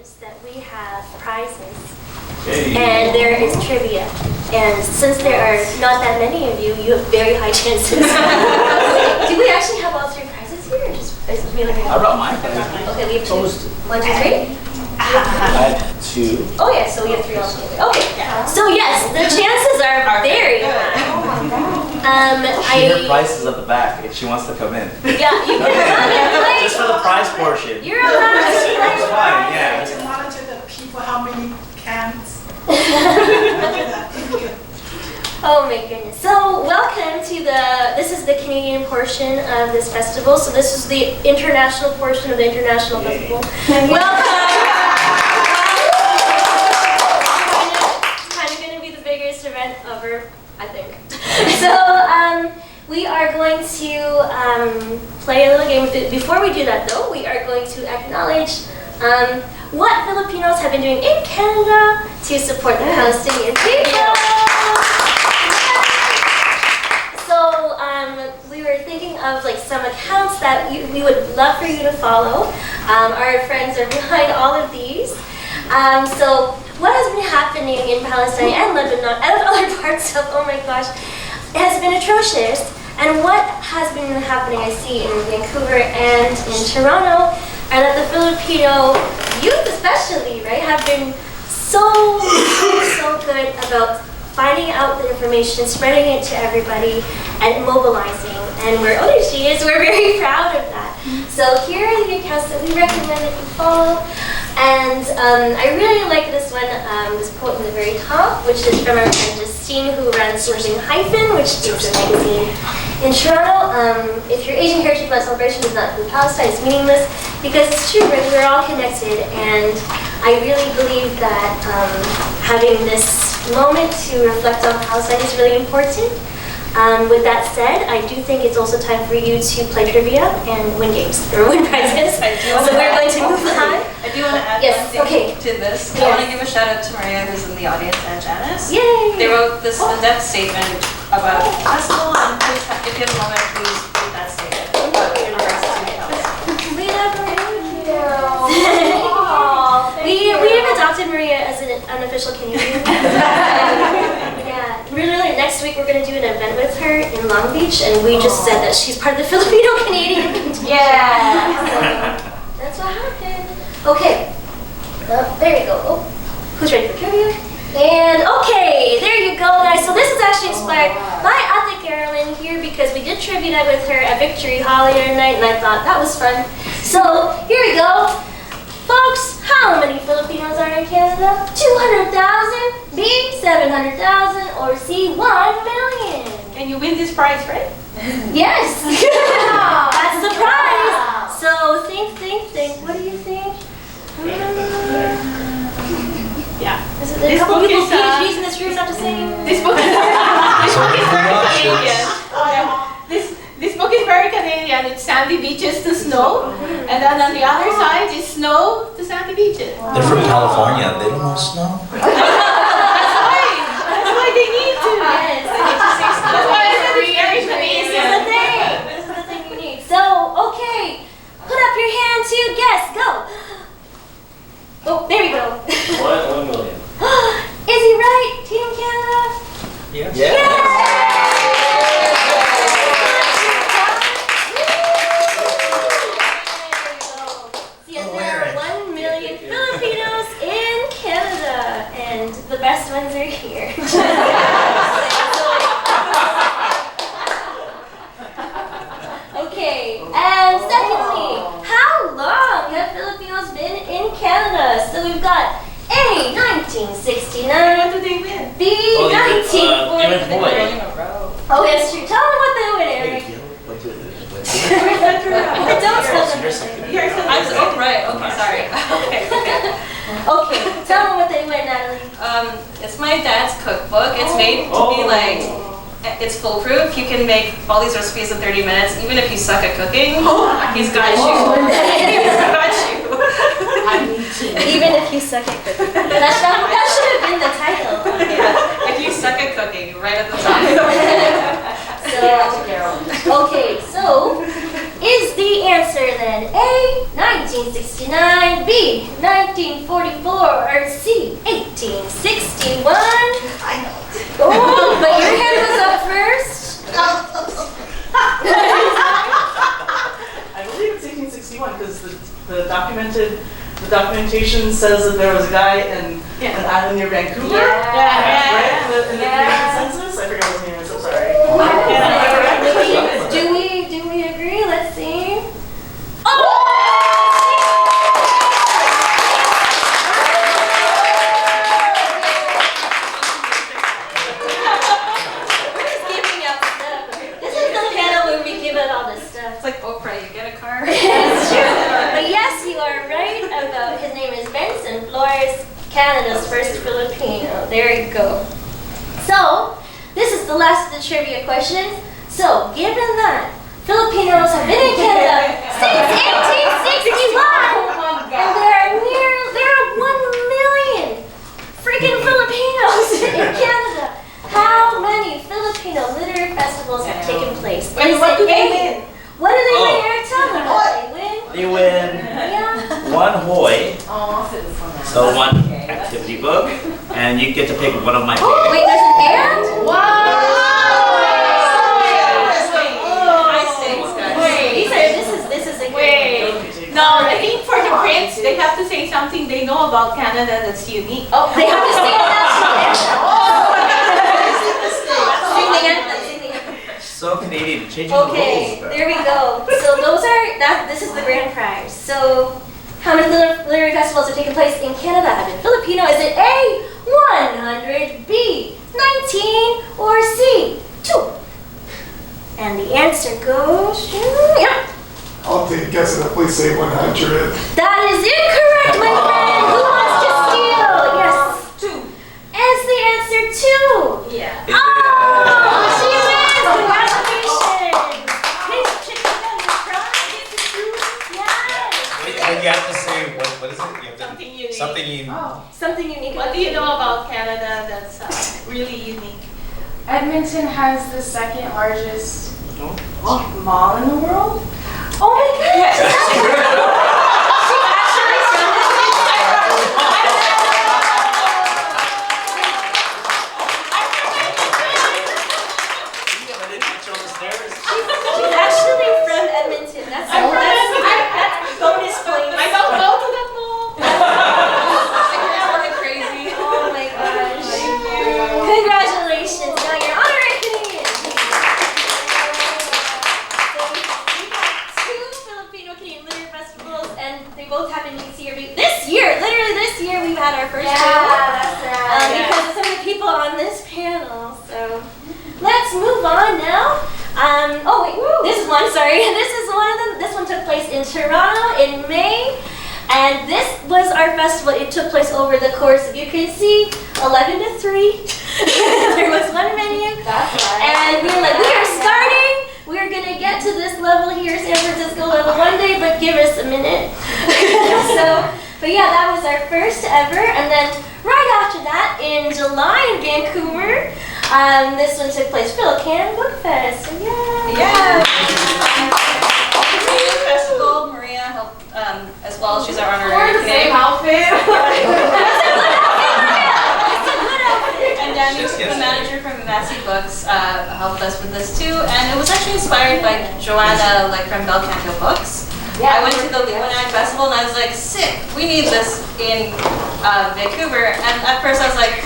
is that we have prizes. And there is trivia. And since there are not that many of you, you have very high chances. Do we actually have all three prizes here? Or just, is Mila? I brought mine. Okay, we have two. 1, 2, 3? I had 2. Oh yeah, so we have 3 altogether. Okay, so yes, the chances are very high. Her price is at the back if she wants to come in. Yeah, you can come and play. Just for the prize portion. You're allowed to play. It's fine, yeah. To monitor the people, how many cans. Oh my goodness. So welcome to this is the Canadian portion of this festival. So this is the international portion of the international festival. Welcome. Kind of going to be the biggest event ever, I think. So we are going to play a little game. Before we do that though, we are going to acknowledge what Filipinos have been doing in Canada to support the Palestinian people. So we were thinking of like some accounts that we would love for you to follow. Our friends are behind all of these. So what has been happening in Palestine and Lebanon and other parts of, oh my gosh, has been atrocious. And what has been happening, I see, in Vancouver and in Toronto, are that the Filipino youth especially, right, have been so good about finding out the information, spreading it to everybody, and mobilizing. And where Odyssey is, we're very proud of that. So here are the accounts that we recommend that you follow. And I really like this one, this quote in the very top, which is from our friend Justine, who runs Living Hyphen, which is a magazine in Toronto. If your Asian Heritage Month celebration does not include Palestine, it's meaningless, because it's true, right? We're all connected, and I really believe that having this moment to reflect on Palestine is really important. With that said, I do think it's also time for you to play trivia and win games, or win prizes. So we're going to move on. I do want to add one thing to this. I want to give a shout out to Maria, who's in the audience, and Janice. Yay! They wrote this in-depth statement about the festival, and please, if you have a moment, please read that statement about university health. We love Maria. We have adopted Maria as an unofficial Canadian. Yeah, really, next week we're going to do an event with her in Long Beach, and we just said that she's part of the Filipino-Canadian community. Yeah. So, that's what happened. Okay. There you go. Oh, who's ready for trivia? And okay, there you go, guys. So this is actually inspired by Ate Carolyn here, because we did trivia with her at Victory Hall the other night, and I thought that was fun. So here we go. Folks, how many Filipinos are in Canada? 200,000, B, 700,000, or C, 1 million? And you win this prize, right? Yes! That's the prize! So think. What do you think? Yeah. There's a couple people PhDs in this room not to say. This book is very Canadian. This book is very Canadian. It's sandy beaches to snow, and then on the other side is snow to sandy beaches. They're from California. They don't know snow. That's why they need to. Yes. That's why I said it's very Canadian. This is the thing you need. So, okay. Put up your hand to guess. Go. Oh, there we go. 1 million. Is he right, Team Canada? Yes. Yes! There are 1 million Filipinos in Canada, and the best ones are here. Okay, and secondly, how long have Filipinos been in Canada? So we've got A, 1969, What do they win? B, 1940. Oh, that's true. Tell them what they win, Eric. Don't tell them. Oh, right. Okay, sorry. Okay, tell them what they win, Natalie. It's my dad's cookbook. It's made to be like, it's foolproof. You can make all these recipes in 30 minutes, even if you suck at cooking. He's got you. He's got you. Even if you suck at cooking. That should have been the title. Yeah. If you suck at cooking, right at the top. Okay, so is the answer then A, 1969, B, 1944, or C, 1861? I know. Oh, but your hand was up first. I believe it's 1861 because the documentation says that there was a guy in an island near Vancouver. Right? In the census? I forgot his name is, I'm sorry. Do we agree? Let's see. We're just giving out stuff. This is the panel where we give out all this stuff. It's like Oprah, you get a car. It's true. But yes, you are right about his name is Benson Flores, Canada's first Filipino. There you go. So, this is the last of the trivia questions. So, given that Filipinos have been in Canada since 1861, and there are 1 million freaking Filipinos in Canada, how many Filipino literary festivals have taken place? And what do they win? What do they win, Eric? Tell them what they win. You win Yeah. one Hoy, Oh, so this one. so one activity book, and you get to pick one of my favorites. Wait, there's an and? Wow! This is a good Wait. No, I think for the Brits, they have to say something they know about Canada that's unique. Oh, they have to sing the national anthem. Sing the anthem, sing the anthem. So Canadian, changing Okay, the rules. there we go. So this is the grand prize. So how many literary festivals have taken place in Canada have been Filipino? Is it A, 100, B, 19, or C, 2? And the answer goes, yep. I'll take a guess and please say 100. That is incorrect, my friend. Who wants to steal? Yes. 2. Is the answer 2? Yeah. Oh, she wins! Congratulations! Taste chicken nuggets, right? Yes. Wait, but you have to say, what is it? You have to, Something unique. something you... Something unique. What do you know about Canada that's really unique? Edmonton has the second largest mall in the world. Oh my goodness! She actually She's actually from Edmonton. That's bonus points. I don't go to that mall. Crazy. Oh my gosh. Congratulations. Now you're honorary Canadian. So we got 2 Filipino-Canadian literary festivals, and they both happened this year. Literally this year, we've had our first 2. that's right. Because of some of the people on this panel. So let's move on now. Oh wait, this one, sorry. This is one of them. This one took place in Toronto in May. And this was our festival. It took place over the course of, you can see, 11 to 3. There was one menu. That's right. And we were like, we are starting. We're going to get to this level here, San Francisco level, one day, but give us a minute. But yeah, that was our first ever. And then right after that, in July in Vancouver, this one took place, Filipino-Canadian. So yeah. Festival, Maria helped as well. She's our honorary We're the same Canadian. outfit. And Danny, the manager from Massey Books, helped us with this too. And it was actually inspired by Joanna, like from Bel Canto Books. I went to the Leeuwenhoek Festival and I was like, sick, we need this in Vancouver. And at first I was like,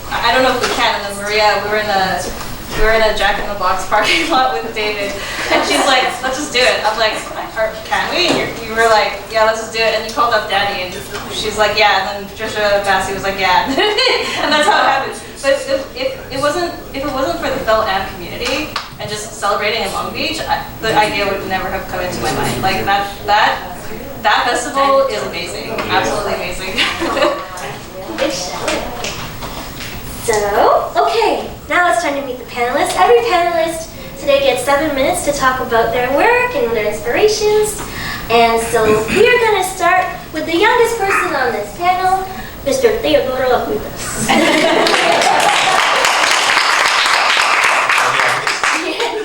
I don't know if we can. And then Maria, we were in a Jack in the Box parking lot with David, and she's like, let's just do it. I'm like, can we? And you were like, yeah, let's just do it. And you called up Danny, and she's like, yeah. And then Trisha Massey was like, yeah. And that's how it happened. But if it wasn't for the Phil Am community and just celebrating in Long Beach, the idea would never have come into my mind. Like that festival is amazing, absolutely amazing. So, okay, now it's time to meet the panelists. Every panelist today gets 7 minutes to talk about their work and their inspirations. And so we are going to start with the youngest person on this panel, Mr. Teodoro Alcuitas.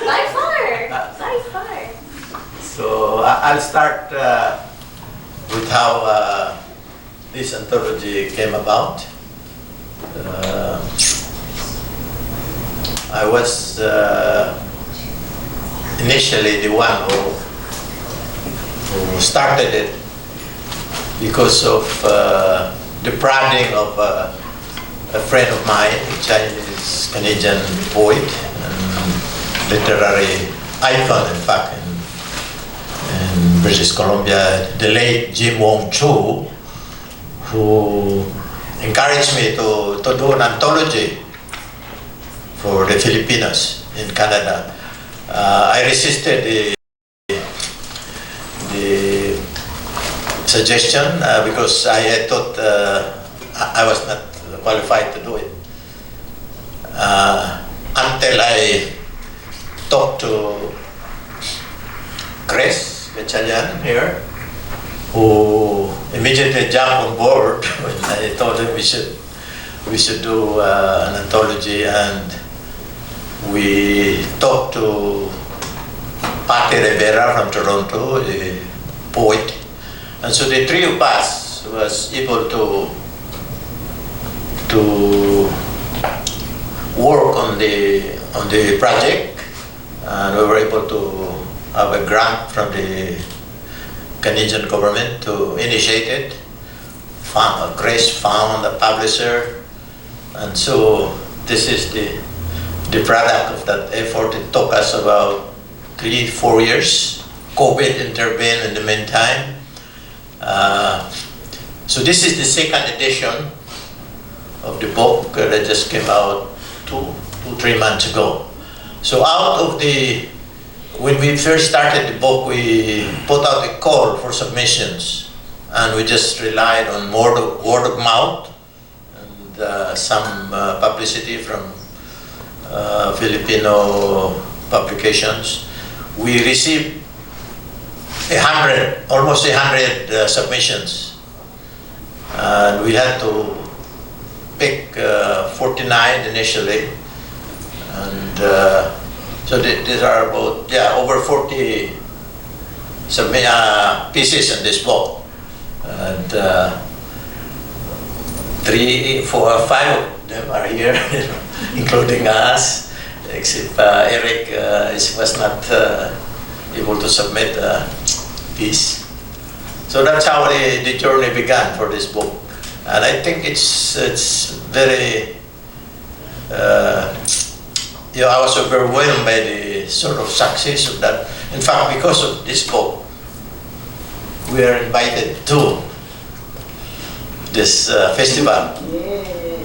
By far. So I'll start with how this anthology came about. I was initially the one who started it because of the branding of a friend of mine, a Chinese Canadian poet and literary icon, in fact, in British Columbia, the late Jim Wong Chu, who encouraged me to do an anthology for the Filipinos in Canada. I resisted the suggestion because I thought I was not qualified to do it. Until I talked to Gatchalian here, who immediately jumped on board when I told him we should do an anthology, and we talked to Patti Rivera from Toronto, a poet, and so the three of us was able to work on the project, and we were able to have a grant from the Canadian government to initiate it. Grace found a publisher, and so this is the product of that effort. It took us about 3-4 years. COVID intervened in the meantime. So this is the second edition of the book that just came out 2-3 months ago. So out of when we first started the book, we put out a call for submissions, and we just relied on word of mouth and some publicity from Filipino publications. We received almost 100 submissions, and we had to pick 49 initially, and so there are about over 40 pieces in this book, and 3, 4, 5 of them are here, including us, except Eric was not able to submit a piece. So that's how the journey began for this book, and I think it's very. I was overwhelmed by the sort of success of that. In fact, because of this book, we are invited to this festival.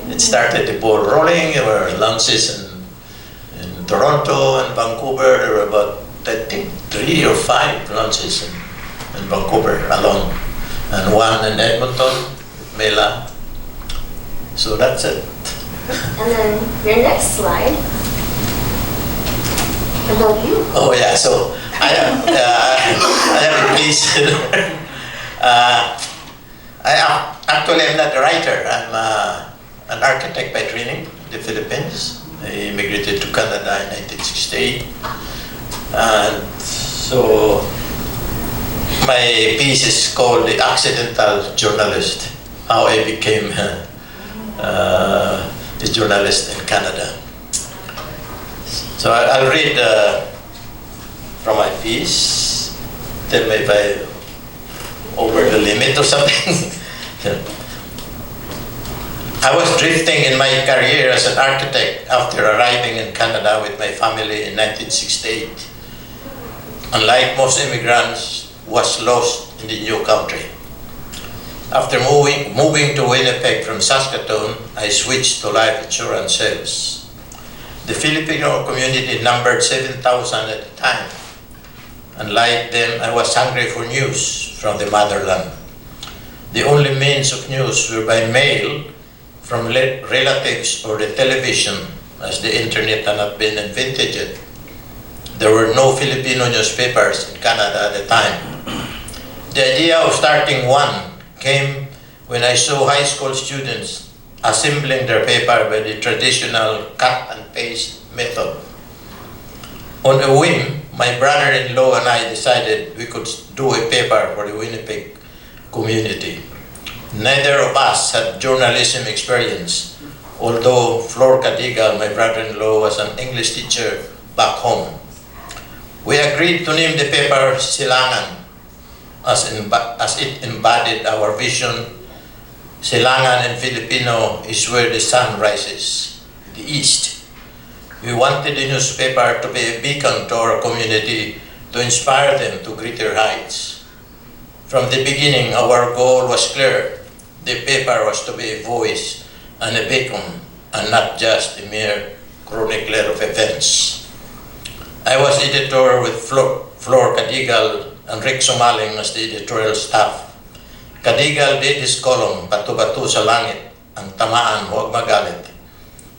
It started the ball rolling. There were launches in Toronto and Vancouver. There were about, I think, 3 or 5 launches in Vancouver alone, and 1 in Edmonton, Mila. So that's it. And then your next slide. About you. Oh yeah, so I have a piece. Actually, I'm not a writer. I'm an architect by training in the Philippines. I immigrated to Canada in 1968. And so my piece is called The Accidental Journalist, How I Became a journalist in Canada. So I'll read from my piece. Tell me if I over the limit or something. I was drifting in my career as an architect after arriving in Canada with my family in 1968. Unlike most immigrants, was lost in the new country. After moving to Winnipeg from Saskatoon, I switched to life insurance sales. The Filipino community numbered 7,000 at the time. Unlike them, I was hungry for news from the motherland. The only means of news were by mail from relatives or the television, as the internet had not been invented yet. There were no Filipino newspapers in Canada at the time. The idea of starting one came when I saw high school students assembling their paper by the traditional cut and paste method. On a whim, my brother-in-law and I decided we could do a paper for the Winnipeg community. Neither of us had journalism experience, although Flor Cadigal, my brother-in-law, was an English teacher back home. We agreed to name the paper Silangan, as it embodied our vision. Silangan in Filipino is where the sun rises, the east. We wanted the newspaper to be a beacon to our community to inspire them to greater heights. From the beginning, our goal was clear. The paper was to be a voice and a beacon, and not just a mere chronicler of events. I was editor with Flor Cadigal and Rick Sumaling as the editorial staff. Cadigal did his column, Batu-Batu sa Langit, ang tamaan, huwag magalit.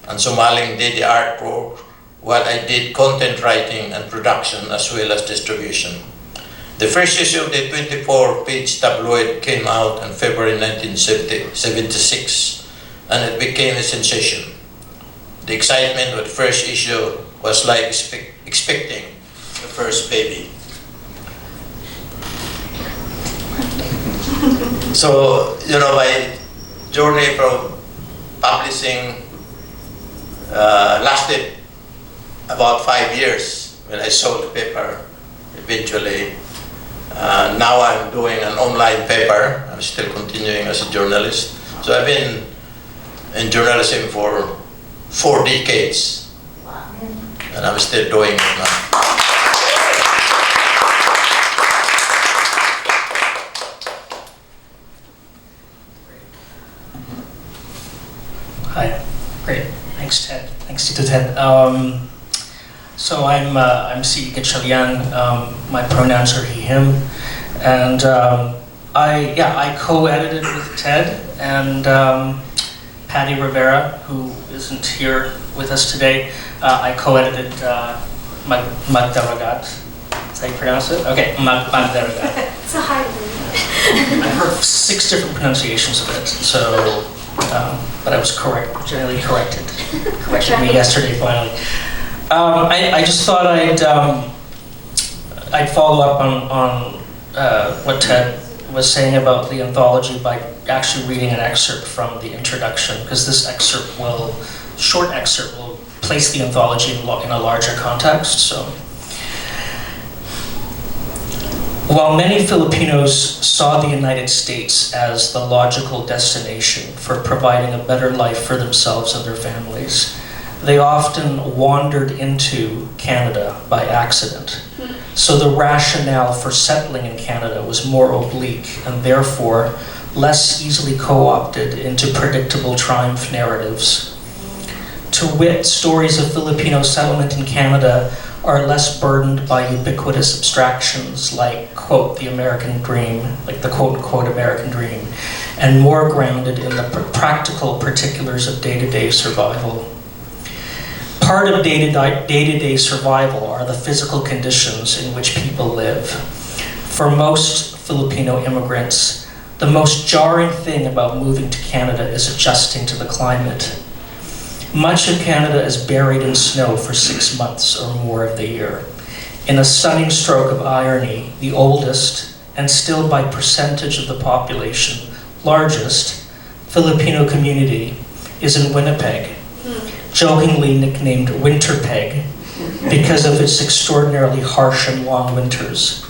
And Sumaling did the artwork, while I did content writing and production as well as distribution. The first issue of the 24-page tabloid came out in February 1976, and it became a sensation. The excitement of the first issue was like expecting the first baby. So, my journey from publishing lasted about 5 years when I sold the paper eventually. Now I'm doing an online paper. I'm still continuing as a journalist. So I've been in journalism for 4 decades. And I'm still doing it now. Hi, great. Thanks, Ted. Thanks, Tito Ted. So I'm C. Gatchalian. My pronouns are he, him, and I co-edited with Ted and Patty Rivera, who isn't here with us today. I co-edited Magdaragat. Is that how you pronounce it? Okay, Magdaragat. It's a hard one. I've heard 6 different pronunciations of it, so but I was generally corrected me yesterday finally. I just thought I'd follow up on what Ted was saying about the anthology by actually reading an excerpt from the introduction, because this short excerpt will place the anthology in a larger context. So, while many Filipinos saw the United States as the logical destination for providing a better life for themselves and their families, they often wandered into Canada by accident. So the rationale for settling in Canada was more oblique and therefore less easily co-opted into predictable triumph narratives. To wit, stories of Filipino settlement in Canada are less burdened by ubiquitous abstractions like, quote, the American dream, like the quote-unquote American dream, and more grounded in the practical particulars of day-to-day survival. Part of day-to-day survival are the physical conditions in which people live. For most Filipino immigrants, the most jarring thing about moving to Canada is adjusting to the climate. Much of Canada is buried in snow for 6 months or more of the year. In a stunning stroke of irony, the oldest, and still by percentage of the population, largest Filipino community is in Winnipeg, jokingly nicknamed Winterpeg because of its extraordinarily harsh and long winters.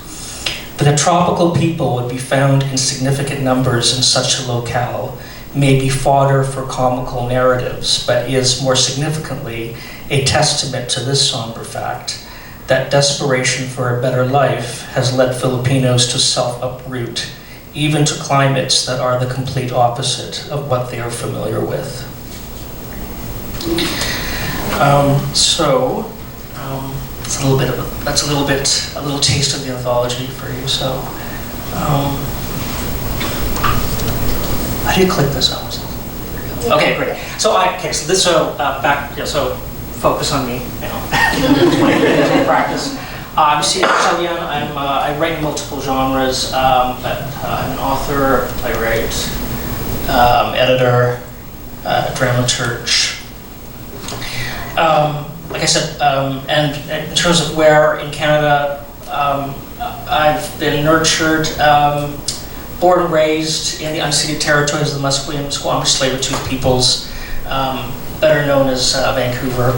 That a tropical people would be found in significant numbers in such a locale may be fodder for comical narratives, but is more significantly a testament to this somber fact that desperation for a better life has led Filipinos to self-uproot, even to climates that are the complete opposite of what they are familiar with. It's a little taste of the anthology for you. So, how do you click this out? Okay, great. So focus on me. Practice. I'm C. Gatchalian. I write in multiple genres. I'm an author, playwright, editor, dramaturge. like I said, and in terms of where in Canada, I've been nurtured, born and raised in the unceded territories of the Musqueam, Squamish, Tsleil-Waututh peoples, better known as Vancouver,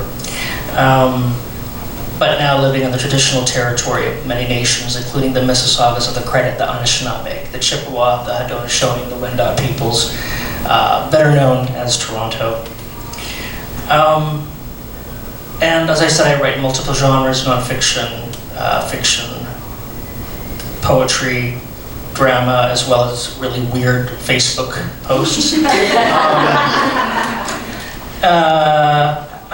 but now living in the traditional territory of many nations, including the Mississaugas of the Koret, the Anishinaabe, the Chippewa, the Haudenosaunee, the Wendat peoples, better known as Toronto. And as I said, I write multiple genres: nonfiction, fiction, poetry, drama, as well as really weird Facebook posts.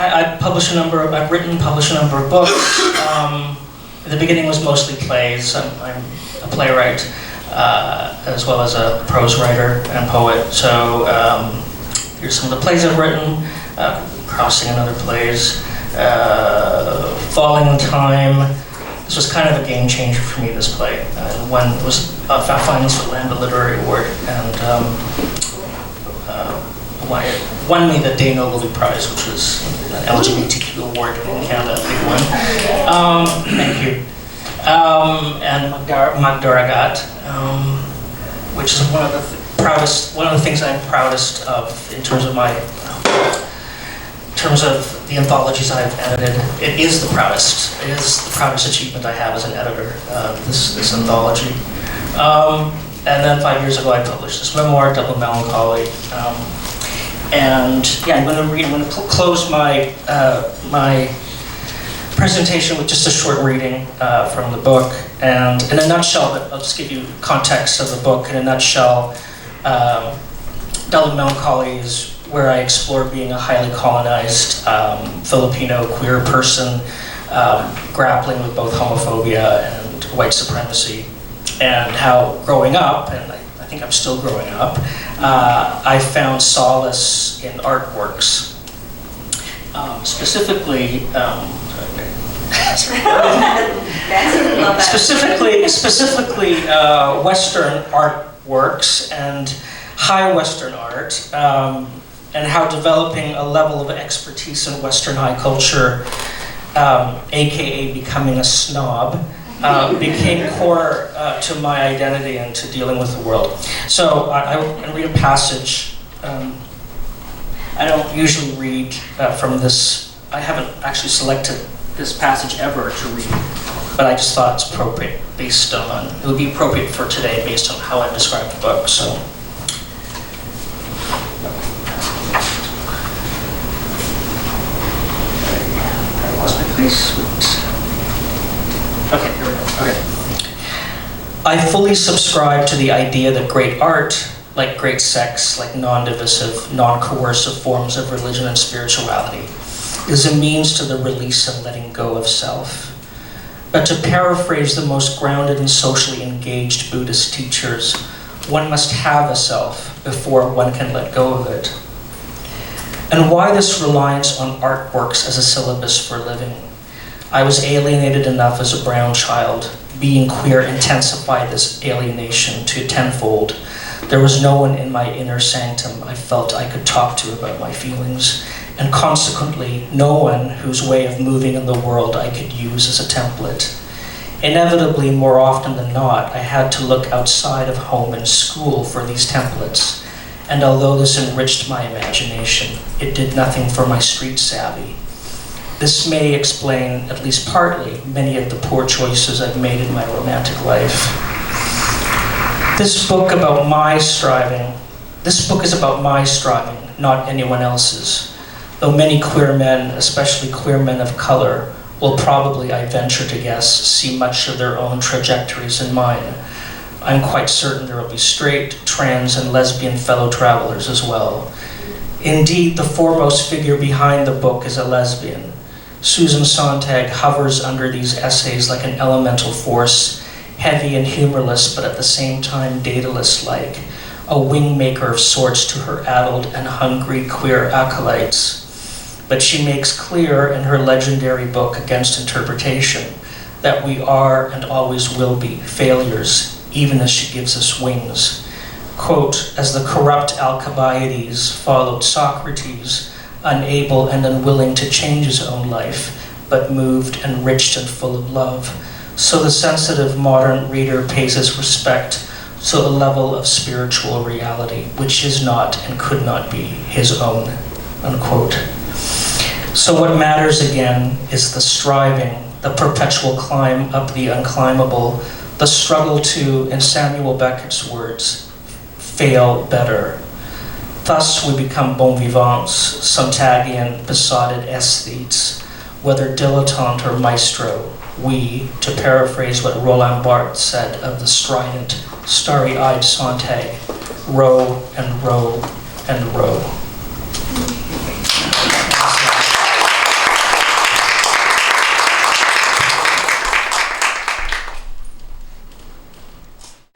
I've written, published a number of books. In the beginning was mostly plays. I'm a playwright, as well as a prose writer and poet. So here's some of the plays I've written: Crossing and Other Plays, Falling in Time. This was kind of a game changer for me, this play. One was a finalist for Lambda Literary Award, and won me the Day Nobel Prize, which was an LGBTQ award in Canada, a big one. Thank you. And Magdaragat, which is one of the things I'm proudest of in terms of the anthologies I've edited. It is the proudest achievement I have as an editor, this anthology. And then 5 years ago I published this memoir, Double Melancholy. And yeah, I'm going to close my presentation with just a short reading from the book. And in a nutshell, but I'll just give you context of the book. In a nutshell, Double Melancholy is where I explore being a highly colonized Filipino queer person, grappling with both homophobia and white supremacy, and how growing up, and I think I'm still growing up, I found solace in artworks, specifically Western artworks and high Western art, and how developing a level of expertise in Western high culture, aka becoming a snob, became core to my identity and to dealing with the world. So I read a passage. I don't usually read from this. I haven't actually selected this passage ever to read, but I just thought it's appropriate based on, it would be appropriate for today based on how I described the book. So. I lost my place. Okay, here we go. Okay. I fully subscribe to the idea that great art, like great sex, like non-divisive, non-coercive forms of religion and spirituality, is a means to the release and letting go of self. But to paraphrase the most grounded and socially engaged Buddhist teachers, one must have a self before one can let go of it. And why this reliance on artworks as a syllabus for living? I was alienated enough as a brown child. Being queer intensified this alienation to tenfold. There was no one in my inner sanctum I felt I could talk to about my feelings, and consequently, no one whose way of moving in the world I could use as a template. Inevitably, more often than not, I had to look outside of home and school for these templates, and although this enriched my imagination, it did nothing for my street savvy. This may explain, at least partly, many of the poor choices I've made in my romantic life. This book is about my striving, not anyone else's. Though many queer men, especially queer men of color, will probably, I venture to guess, see much of their own trajectories in mine. I'm quite certain there will be straight, trans, and lesbian fellow travelers as well. Indeed, the foremost figure behind the book is a lesbian. Susan Sontag hovers under these essays like an elemental force, heavy and humorless, but at the same time daedalus-like, a wingmaker of sorts to her addled and hungry queer acolytes. But she makes clear in her legendary book, Against Interpretation, that we are and always will be failures, even as she gives us wings. Quote, as the corrupt Alcibiades followed Socrates, unable and unwilling to change his own life, but moved, enriched, and full of love. So the sensitive modern reader pays his respect to a level of spiritual reality which is not and could not be his own," unquote. So what matters again is the striving, the perpetual climb up the unclimbable, the struggle to, in Samuel Beckett's words, fail better. Thus we become bon vivants, Sontagian, besotted aesthetes, whether dilettante or maestro. We, to paraphrase what Roland Barthes said of the strident, starry-eyed Sontag, row and row and row.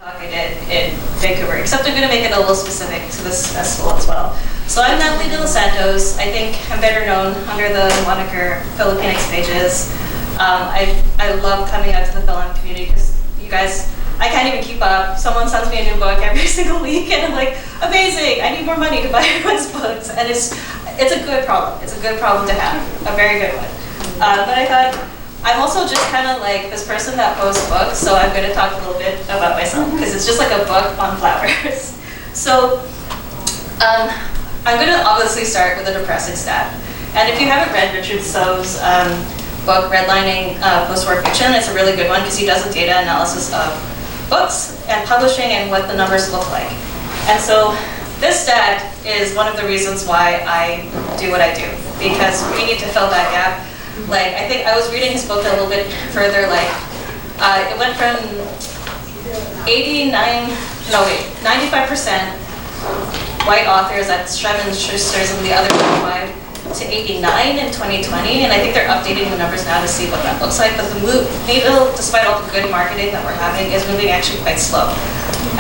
I did in Vancouver, except I'm going to make it a little specific to this festival as well. So I'm Nathalie de los Santos. I think I'm better known under the moniker Filipinx Pages. I love coming out to the film community because you guys, I can't even keep up. Someone sends me a new book every single week and I'm like, amazing, I need more money to buy everyone's books. And it's a good problem. It's a good problem to have, a very good one. But I thought, I'm also just kind of like this person that posts books, so I'm going to talk a little bit about myself because it's just like a book on flowers. So I'm going to obviously start with a depressing stat. And if you haven't read Richard So's book, Redlining Post-War Fiction, it's a really good one because he does a data analysis of books and publishing and what the numbers look like. And so this stat is one of the reasons why I do what I do, because we need to fill that gap. Like, I think I was reading his book a little bit further, like, it went from 95% white authors at Streben Schuster's and the other 25 to 89 in 2020, and I think they're updating the numbers now to see what that looks like, but the needle, despite all the good marketing that we're having, is moving actually quite slow.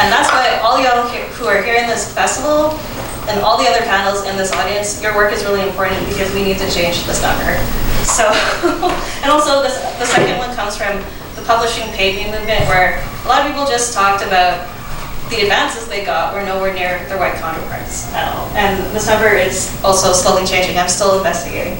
And that's why all y'all who are here in this festival and all the other panels in this audience, your work is really important because we need to change this number. So, and also the second one comes from the publishing paid me movement, where a lot of people just talked about the advances they got were nowhere near their white counterparts at all. And this number is also slowly changing. I'm still investigating.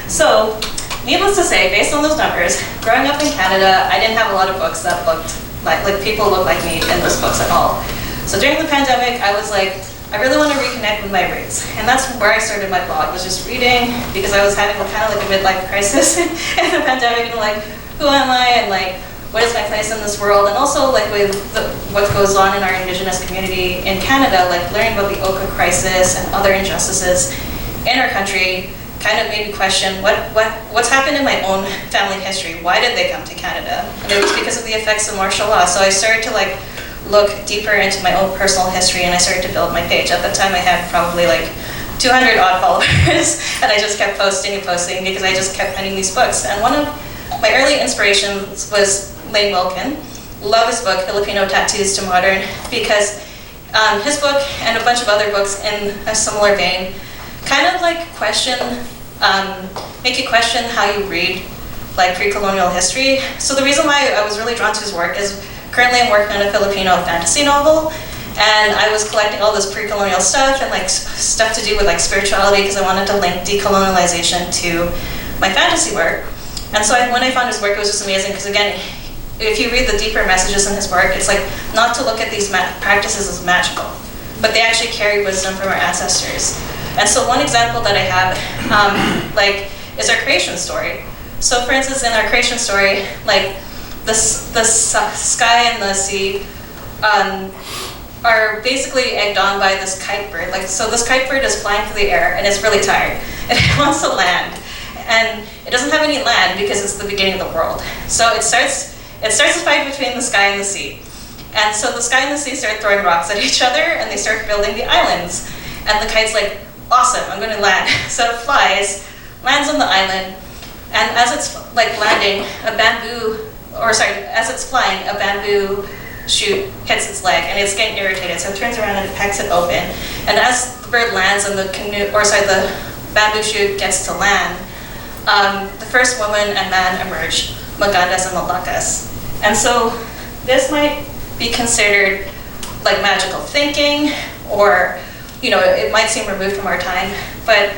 So, needless to say, based on those numbers, growing up in Canada, I didn't have a lot of books that looked like people look like me in those books at all. So during the pandemic, I was like, I really want to reconnect with my roots. And that's where I started my blog, was just reading, because I was having kind of like a midlife crisis in the pandemic, and like, who am I, and like, what is my place in this world? And also like with what goes on in our Indigenous community in Canada, like learning about the Oka crisis and other injustices in our country kind of made me question what's happened in my own family history. Why did they come to Canada? And it was because of the effects of martial law. So I started to like look deeper into my own personal history, and I started to build my page. At that time I had probably like 200 odd followers, and I just kept posting and posting because I just kept finding these books. And one of my early inspirations was Lane Wilkin. Love his book, Filipino Tattoos to Modern, because his book and a bunch of other books in a similar vein kind of like make you question how you read like pre-colonial history. So the reason why I was really drawn to his work is currently I'm working on a Filipino fantasy novel, and I was collecting all this pre-colonial stuff and like stuff to do with like spirituality because I wanted to link decolonialization to my fantasy work. And so when I found his work, it was just amazing because again, if you read the deeper messages in his work, it's like not to look at these practices as magical, but they actually carry wisdom from our ancestors. And so one example that I have is our creation story. So for instance, in our creation story, like the sky and the sea are basically egged on by this kite bird. Like, so this kite bird is flying through the air and it's really tired and it wants to land. And it doesn't have any land because it's the beginning of the world. So it starts a fight between the sky and the sea. And so the sky and the sea start throwing rocks at each other and they start building the islands. And the kite's like, awesome, I'm gonna land. So it flies, lands on the island, and as it's like landing, as it's flying, a bamboo shoot hits its leg and it's getting irritated. So it turns around and it pecks it open. And as the bird lands and the bamboo shoot gets to land, the first woman and man emerge, Magandas and Malakas. And so this might be considered like magical thinking or you know, it might seem removed from our time, but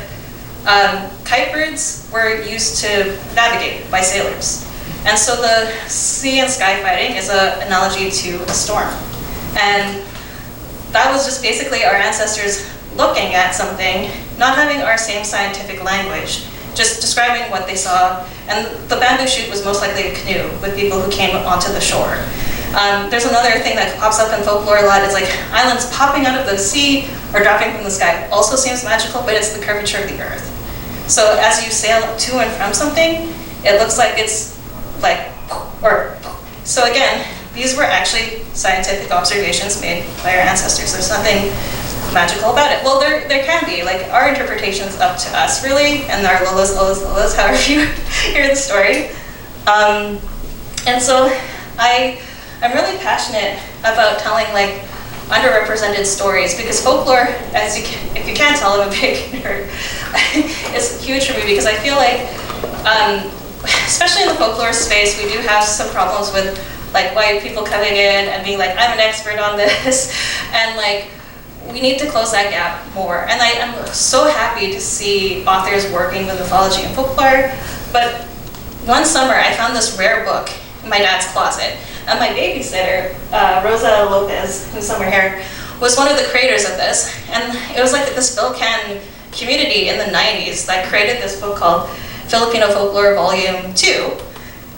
kite birds were used to navigate by sailors. And so the sea and sky fighting is an analogy to a storm. And that was just basically our ancestors looking at something, not having our same scientific language, just describing what they saw. And the bamboo shoot was most likely a canoe with people who came onto the shore. There's another thing that pops up in folklore a lot, is like islands popping out of the sea or dropping from the sky. Also seems magical, but it's the curvature of the earth. So as you sail to and from something, it looks like it's like, or, so again, these were actually scientific observations made by our ancestors. There's nothing magical about it. Well, there can be, like our interpretation's up to us really, and our lolas, however you hear the story. And so I'm really passionate about telling like underrepresented stories, because folklore, if you can't tell, I'm a big nerd. It's huge for me because I feel like, especially in the folklore space, we do have some problems with like white people coming in and being like, I'm an expert on this, and like we need to close that gap more. And I'm so happy to see authors working with mythology and folklore. But one summer I found this rare book in my dad's closet. And my babysitter, Rosa Lopez, who's somewhere here, was one of the creators of this. And it was like this Filcan community in the 90s that created this book called Filipino Folklore Volume 2.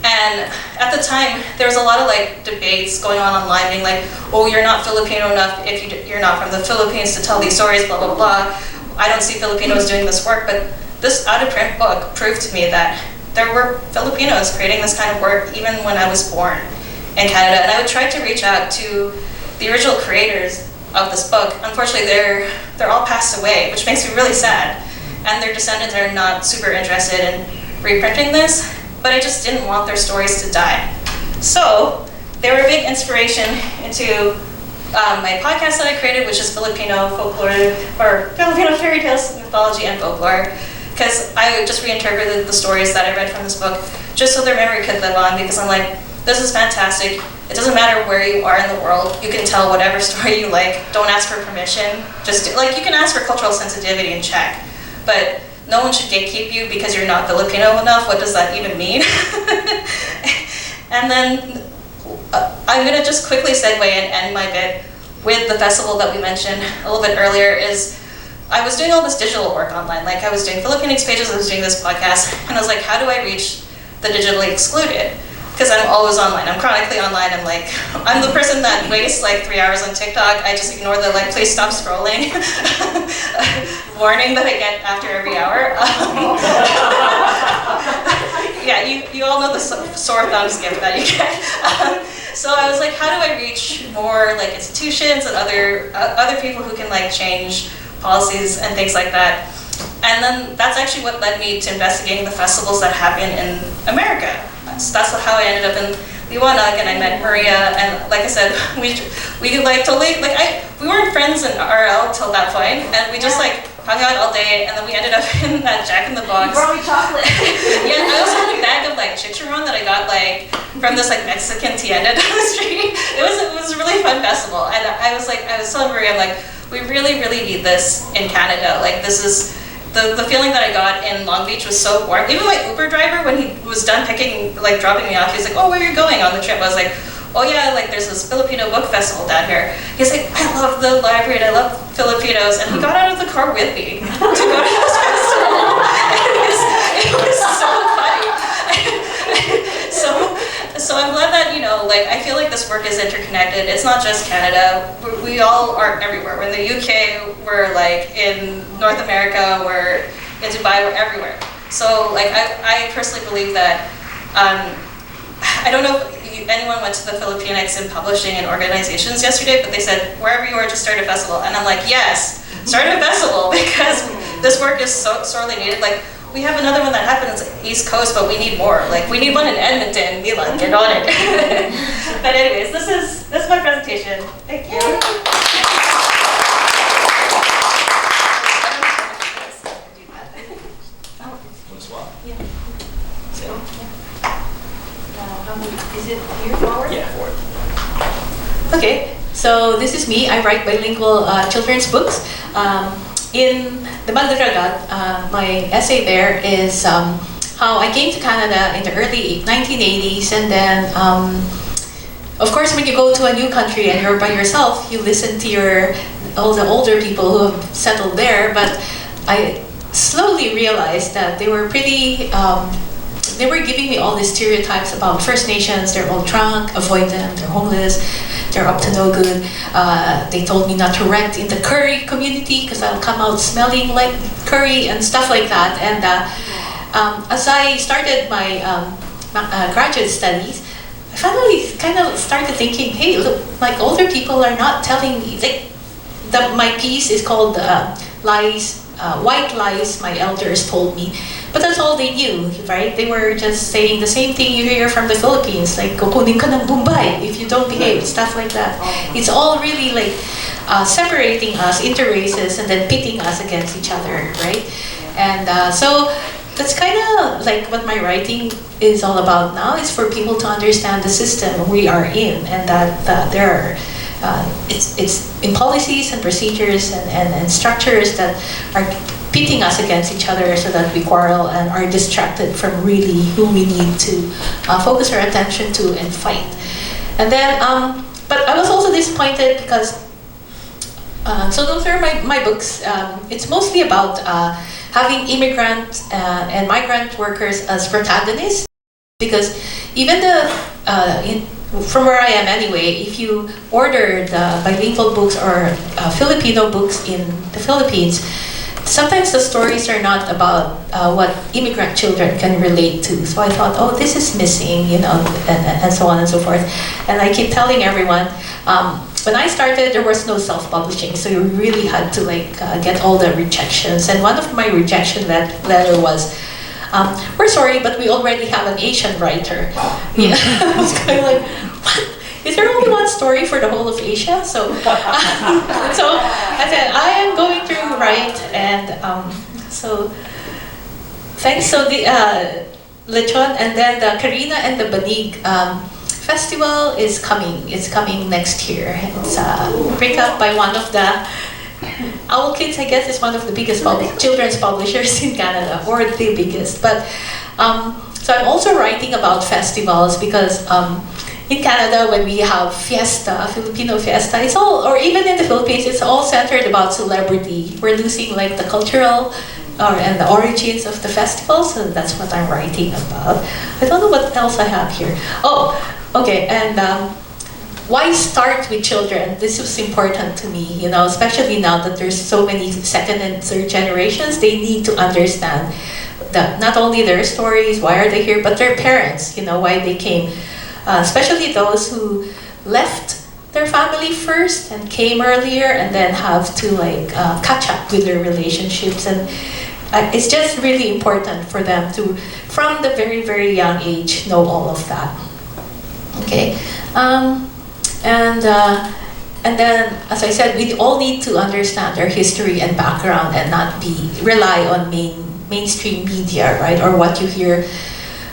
And at the time, there was a lot of like debates going on online, being like, oh, you're not Filipino enough if you're not from the Philippines to tell these stories, blah, blah, blah. I don't see Filipinos doing this work. But this out-of-print book proved to me that there were Filipinos creating this kind of work even when I was born in Canada. And I would try to reach out to the original creators of this book. Unfortunately, they're all passed away, which makes me really sad. And their descendants are not super interested in reprinting this, but I just didn't want their stories to die. So they were a big inspiration into my podcast that I created, which is Filipino folklore, or Filipino fairy tales, mythology, and folklore, because I just reinterpreted the stories that I read from this book just so their memory could live on, because I'm like, this is fantastic. It doesn't matter where you are in the world. You can tell whatever story you like. Don't ask for permission. Just like, you can ask for cultural sensitivity and check, but no one should gatekeep you because you're not Filipino enough. What does that even mean? And then I'm gonna just quickly segue and end my bit with the festival that we mentioned a little bit earlier. Is I was doing all this digital work online. Like I was doing Filipinx pages, I was doing this podcast, and I was like, how do I reach the digitally excluded? Because I'm always online, I'm chronically online. I'm like, I'm the person that wastes like 3 hours on TikTok. I just ignore the like, please stop scrolling warning that I get after every hour. Yeah, you all know the sore thumbs gift that you get. So I was like, how do I reach more like institutions and other people who can like change policies and things like that? And then that's actually what led me to investigating the festivals that happen in America. So that's how I ended up in Liwanag, and I met Maria, and like I said, we like totally, like we weren't friends in RL till that point, and we just like hung out all day, and then we ended up in that Jack in the Box. You brought me chocolate. Yeah, I also had a bag of like chicharron that I got like from this like Mexican tienda down the street. It was a really fun festival, and I was telling Maria, I'm like, we really need this in Canada. Like this is. The feeling that I got in Long Beach was so warm. Even my Uber driver, when he was done dropping me off, he was like, oh, where are you going on the trip? I was like, oh yeah, like there's this Filipino book festival down here. He's like, I love the library and I love Filipinos. And he got out of the car with me to go to this festival. It was so funny. So I'm glad that, like I feel like this work is interconnected. It's not just Canada. We all are everywhere. We're in the UK, we're like in North America, we're in Dubai, we're everywhere. So like I personally believe that, I don't know if anyone went to the Filipinx in publishing and organizations yesterday, but they said, wherever you are, just start a festival. And I'm like, yes, start a festival, because this work is so sorely needed. Like, we have another one that happens East Coast, but we need more. Like, we need one in Edmonton. Mila, get on it. But anyways, this is my presentation. Thank you. Is it here forward? Yeah, forward. Okay, So this is me. I write bilingual children's books. In the Magdaragat, my essay there is how I came to Canada in the early 1980s, and then of course when you go to a new country and you're by yourself, you listen to all the older people who have settled there. But I slowly realized that they were pretty they were giving me all these stereotypes about First Nations. They're all drunk, avoid them, they're homeless, they're up to no good. They told me not to rent in the curry community because I'll come out smelling like curry and stuff like that. And as I started my graduate studies, I finally kind of started thinking, hey, look, like older people are not telling me, like my piece is called Lies, White Lies My Elders Told Me. But that's all they knew, right? They were just saying the same thing you hear from the Philippines, like kukunin ka ng Bombay if you don't behave, stuff like that. It's all really like separating us into races and then pitting us against each other, right? And so that's kind of like what my writing is all about now, is for people to understand the system we are in, and that there are it's in policies and procedures and structures that are pitting us against each other so that we quarrel and are distracted from really who we need to focus our attention to and fight. And then, but I was also disappointed because, so those are my books. It's mostly about having immigrant and migrant workers as protagonists, because even from where I am anyway, if you order the bilingual books or Filipino books in the Philippines, sometimes the stories are not about what immigrant children can relate to. So I thought, oh, this is missing, you know, and so on and so forth. And I keep telling everyone, when I started, there was no self-publishing, so you really had to like get all the rejections. And one of my rejection letter was, we're sorry, but we already have an Asian writer. Yeah. I was kind of like, what? Is there only one story for the whole of Asia? So, so I said, I am going to write, and so thanks. So the Lechon, and then the Karina and the Banig festival is coming. It's coming next year. It's picked up by one of the Alcuitas, I guess, is one of the biggest children's publishers in Canada, or the biggest. But so I'm also writing about festivals because in Canada, when we have fiesta, Filipino fiesta, it's all, or even in the Philippines, it's all centered about celebrity. We're losing like the cultural and the origins of the festival, so that's what I'm writing about. I don't know what else I have here. Oh, okay, and why start with children? This was important to me, you know, especially now that there's so many second and third generations. They need to understand that not only their stories, why are they here, but their parents, you know, why they came. Especially those who left their family first and came earlier and then have to like catch up with their relationships. And it's just really important for them to, from the very, very young age, know all of that. Okay. And then, as I said, we all need to understand our history and background and not rely on mainstream media, right, or what you hear.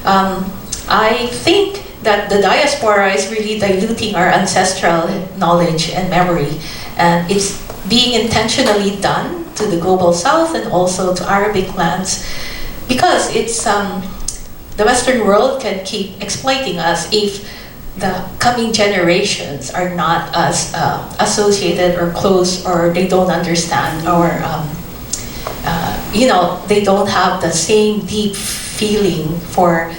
I think that the diaspora is really diluting our ancestral knowledge and memory, and it's being intentionally done to the global south and also to Arabic lands, because it's the Western world can keep exploiting us if the coming generations are not as associated or close, or they don't understand, or you know, they don't have the same deep feeling for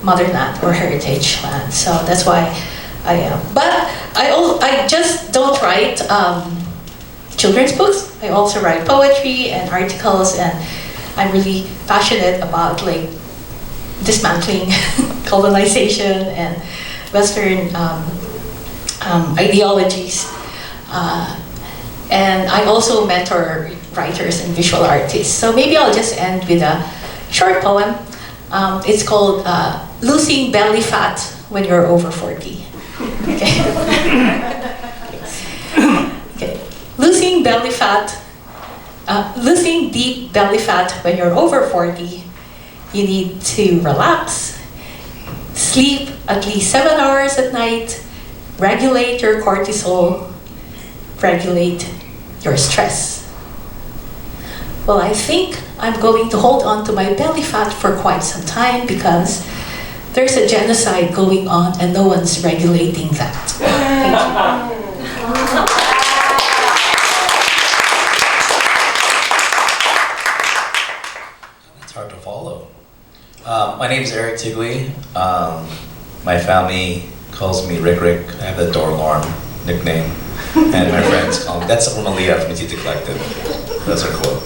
motherland or heritage land. So that's why I am. But I just don't write children's books. I also write poetry and articles, and I'm really passionate about like dismantling colonization and Western ideologies. And I also mentor writers and visual artists. So maybe I'll just end with a short poem. It's called Losing Belly Fat When You're Over 40. Okay. Okay. Losing belly fat, losing deep belly fat when you're over 40, you need to relax, sleep at least 7 hours at night, regulate your cortisol, regulate your stress? Well, I think I'm going to hold on to my belly fat for quite some time because there's a genocide going on and no one's regulating that. Thank you. It's hard to follow. My name is Eric Tigley. My family calls me Rick Rick. I have the door alarm nickname. And my friends call me, that's Mila from the Tita Collective. That's our quote.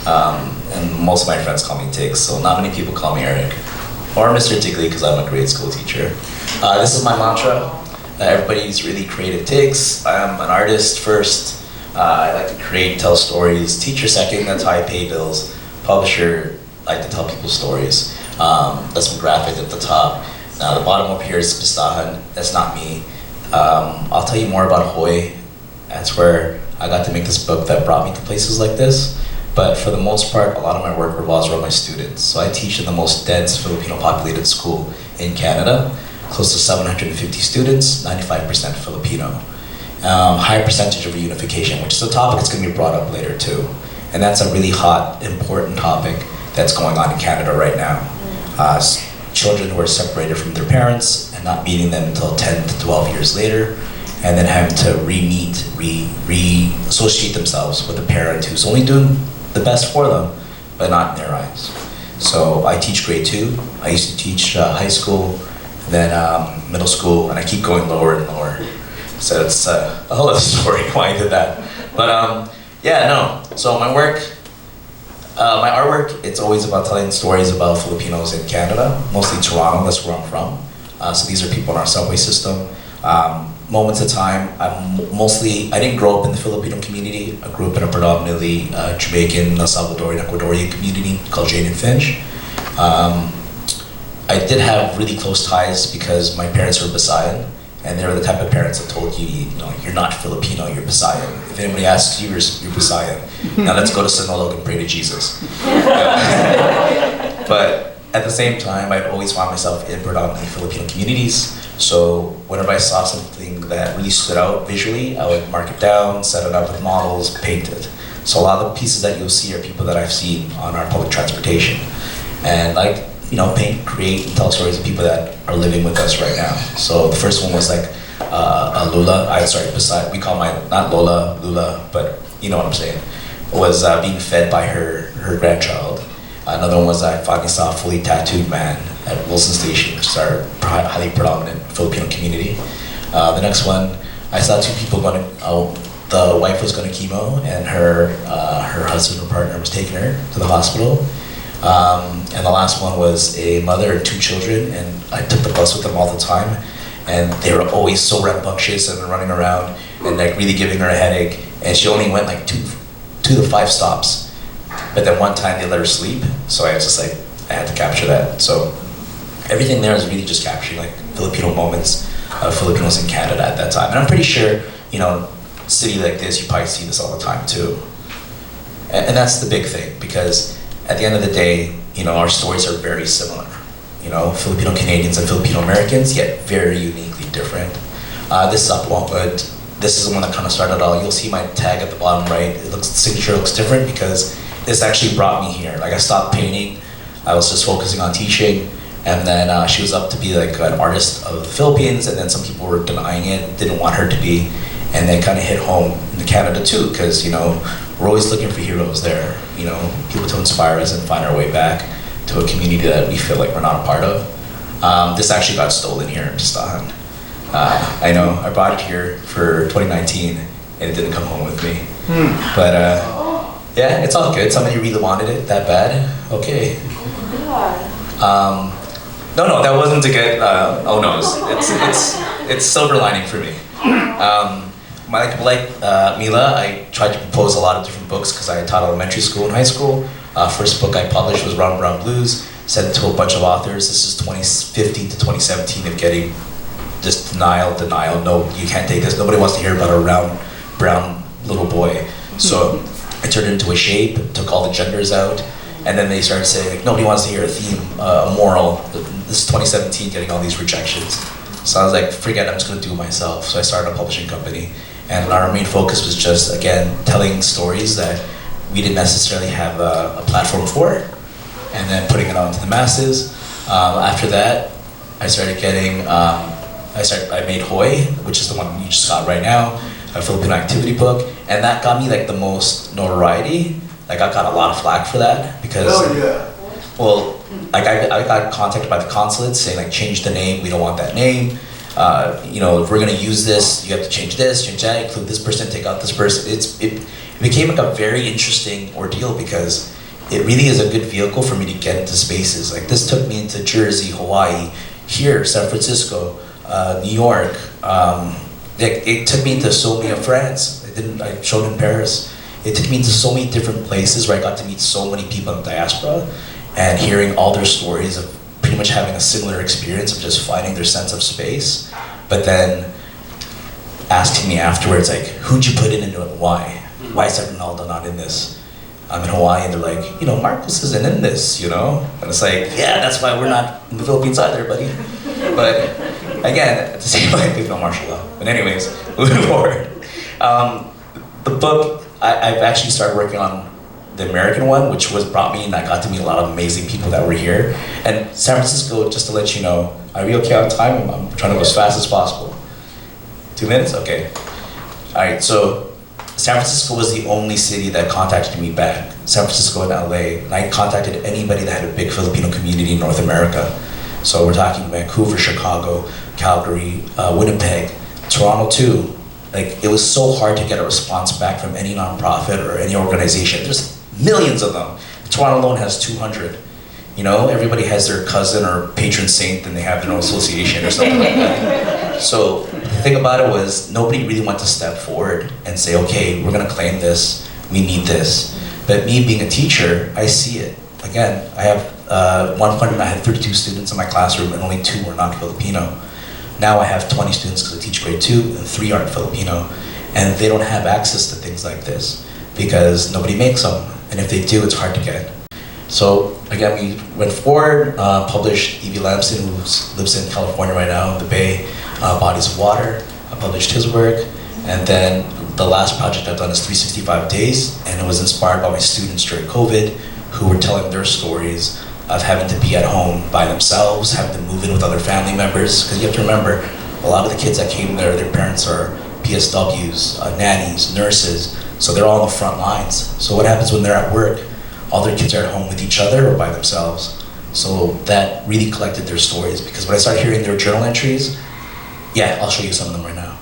And most of my friends call me Tiggs, so not many people call me Eric. Or Mr. Tigley, because I'm a grade school teacher. This is my mantra. Everybody's really creative Tiggs. I'm an artist first. I like to create, tell stories. Teacher second, that's how I pay bills. Publisher, I like to tell people stories. That's some graphic at the top. Now the bottom up here is Pistahan. That's not me. I'll tell you more about Hoy. That's where I got to make this book that brought me to places like this. But for the most part, a lot of my work revolves around my students. So I teach in the most dense Filipino populated school in Canada. Close to 750 students, 95% Filipino. High percentage of reunification, which is a topic that's going to be brought up later too. And that's a really hot, important topic that's going on in Canada right now. Children who are separated from their parents and not meeting them until 10 to 12 years later, and then having to re-meet, re-associate themselves with a parent who's only doing the best for them, but not in their eyes. So I teach grade 2. I used to teach high school, then middle school, and I keep going lower and lower. So it's a whole other story why I did that. But yeah, no. So my work, my artwork, it's always about telling stories about Filipinos in Canada, mostly Toronto, that's where I'm from. So these are people in our subway system. Moments of time, I didn't grow up in the Filipino community. I grew up in a predominantly Jamaican, Salvadorian, Ecuadorian community called Jane and Finch. I did have really close ties because my parents were Visayan, and they were the type of parents that told you, you're not Filipino, you're Visayan. If anybody asks you, you're Visayan. Now let's go to Sinolog and pray to Jesus. But at the same time, I'd always found myself in predominantly Filipino communities. So whenever I saw something that really stood out visually, I would mark it down, set it up with models, paint it. So a lot of the pieces that you'll see are people that I've seen on our public transportation. And paint, create, and tell stories of people that are living with us right now. So the first one was like Lula, we call mine, not Lola, Lula, but you know what I'm saying, was being fed by her grandchild. Another one was I finally saw a fully tattooed man at Wilson Station, which is our highly predominant Filipino community. The next one, I saw two people the wife was going to chemo, and her husband or partner was taking her to the hospital. And the last one was a mother and 2 children, and I took the bus with them all the time, and they were always so rambunctious and running around and like really giving her a headache, and she only went like 2 to 5 stops. But then one time they let her sleep, so I was just like, I had to capture that. So everything there is really just capturing like Filipino moments of Filipinos in Canada at that time. And I'm pretty sure, city like this, you probably see this all the time too. And that's the big thing, because at the end of the day, our stories are very similar. Filipino-Canadians and Filipino-Americans, yet very uniquely different. This is up Longwood. This is the one that kind of started all. You'll see my tag at the bottom right. The signature looks different because this actually brought me here. Like I stopped painting, I was just focusing on teaching, and then she was up to be like an artist of the Philippines, and then some people were denying it, didn't want her to be, and then kind of hit home in Canada too, because we're always looking for heroes there, people to inspire us and find our way back to a community that we feel like we're not a part of. This actually got stolen here in Pistahan. I know, I brought it here for 2019 and it didn't come home with me. But yeah, it's all good. Somebody really wanted it that bad. Okay. No, that wasn't a good, oh no, it's silver lining for me. Like Mila, I tried to propose a lot of different books because I taught elementary school and high school. First book I published was Round Brown Blues, sent it to a bunch of authors. This is 2015 to 2017 of getting just denial, no, you can't take this. Nobody wants to hear about a round, brown little boy. So I turned it into a shape, took all the genders out, and then they started saying, like, nobody wants to hear a theme, a moral. This is 2017, getting all these rejections. So I was like, forget it, I'm just gonna do it myself. So I started a publishing company, And our main focus was just, again, telling stories that we didn't necessarily have a platform for, and then putting it out to the masses. After that, I started getting, I made Hoy, which is the one you just got right now, a Filipino activity book, and that got me like the most notoriety. Like I got a lot of flack for that because, well, like I got contacted by the consulate saying like change the name, we don't want that name. You know, if we're gonna use this, you have to change this, change that, include this person, take out this person. It became like a very interesting ordeal because it really is a good vehicle for me to get into spaces. Like this took me into Jersey, Hawaii, here, San Francisco, New York. It took me into so many of France. I showed in Paris. It took me into so many different places where I got to meet so many people in the diaspora and hearing all their stories of pretty much having a similar experience of just finding their sense of space, but then asking me afterwards, like, who'd you put in and why? Why is Ronaldo not in this? I'm in Hawaii and they're like, you know, Marcos isn't in this, you know? And it's like, yeah, that's why we're not in the Philippines either, buddy. But again, at the same time, there's no martial law. But anyways, moving forward. The book, I've actually started working on the American one, which was brought me, and I got to meet a lot of amazing people that were here. And San Francisco, just to let you know, are we okay on time? I'm trying to go as fast as possible. 2 minutes? Okay. All right, so San Francisco was the only city that contacted me back. San Francisco and LA, and I contacted anybody that had a big Filipino community in North America. So we're talking Vancouver, Chicago, Calgary, Winnipeg, Toronto too. Like, it was so hard to get a response back from any nonprofit or any organization. There's millions of them. Toronto alone has 200. You know, everybody has their cousin or patron saint and they have their own association or something like that. So the thing about it was nobody really wanted to step forward and say, okay, we're gonna claim this, we need this. But me being a teacher, I see it. Again, I have, one point I had 32 students in my classroom and only 2 were non-Filipino. Now I have 20 students because I teach grade 2 and 3 aren't Filipino. And they don't have access to things like this because nobody makes them. And if they do, it's hard to get. So again, we went forward, published E.V. Lamson, who lives in California right now, the Bay, Bodies of Water. I published his work. And then the last project I've done is 365 Days, and it was inspired by my students during COVID who were telling their stories of having to be at home by themselves, having to move in with other family members. Because you have to remember, a lot of the kids that came there, their parents are PSWs, nannies, nurses, so they're all on the front lines. So what happens when they're at work? All their kids are at home with each other or by themselves. So that really collected their stories, because when I started hearing their journal entries, yeah, I'll show you some of them right now.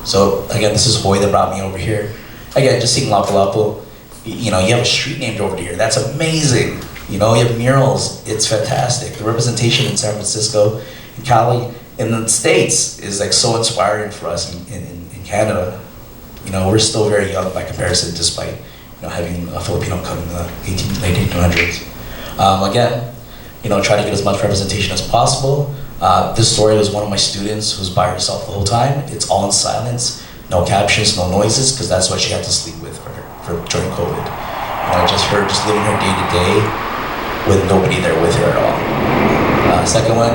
So again, this is Hoy that brought me over here. Again, just seeing Lapu-Lapu, you know, you have a street named over here, that's amazing. You know, you have murals, it's fantastic. The representation in San Francisco, in Cali, in the States is like so inspiring for us in Canada. You know, we're still very young by comparison, despite, you know, having a Filipino come in the late 1800s. Again, you know, try to get as much representation as possible. This story was one of my students who was by herself the whole time. It's all in silence, no captions, no noises, because that's what she had to sleep with for during COVID. You know, just her just living her day to day with nobody there with her at all. Second one,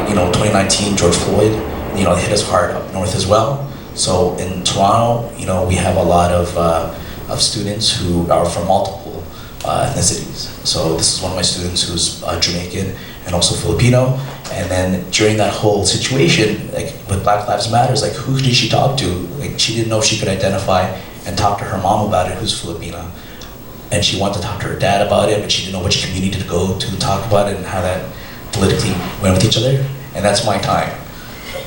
you know, 2019, George Floyd, you know, hit us hard up north as well. So in Toronto, you know, we have a lot of students who are from multiple ethnicities. So this is one of my students who's Jamaican and also Filipino. And then during that whole situation, like with Black Lives Matter, like who did she talk to? Like she didn't know if she could identify and talk to her mom about it, who's Filipina. And she wanted to talk to her dad about it, but she didn't know which community to go to talk about it and how that politically went with each other. And that's my time.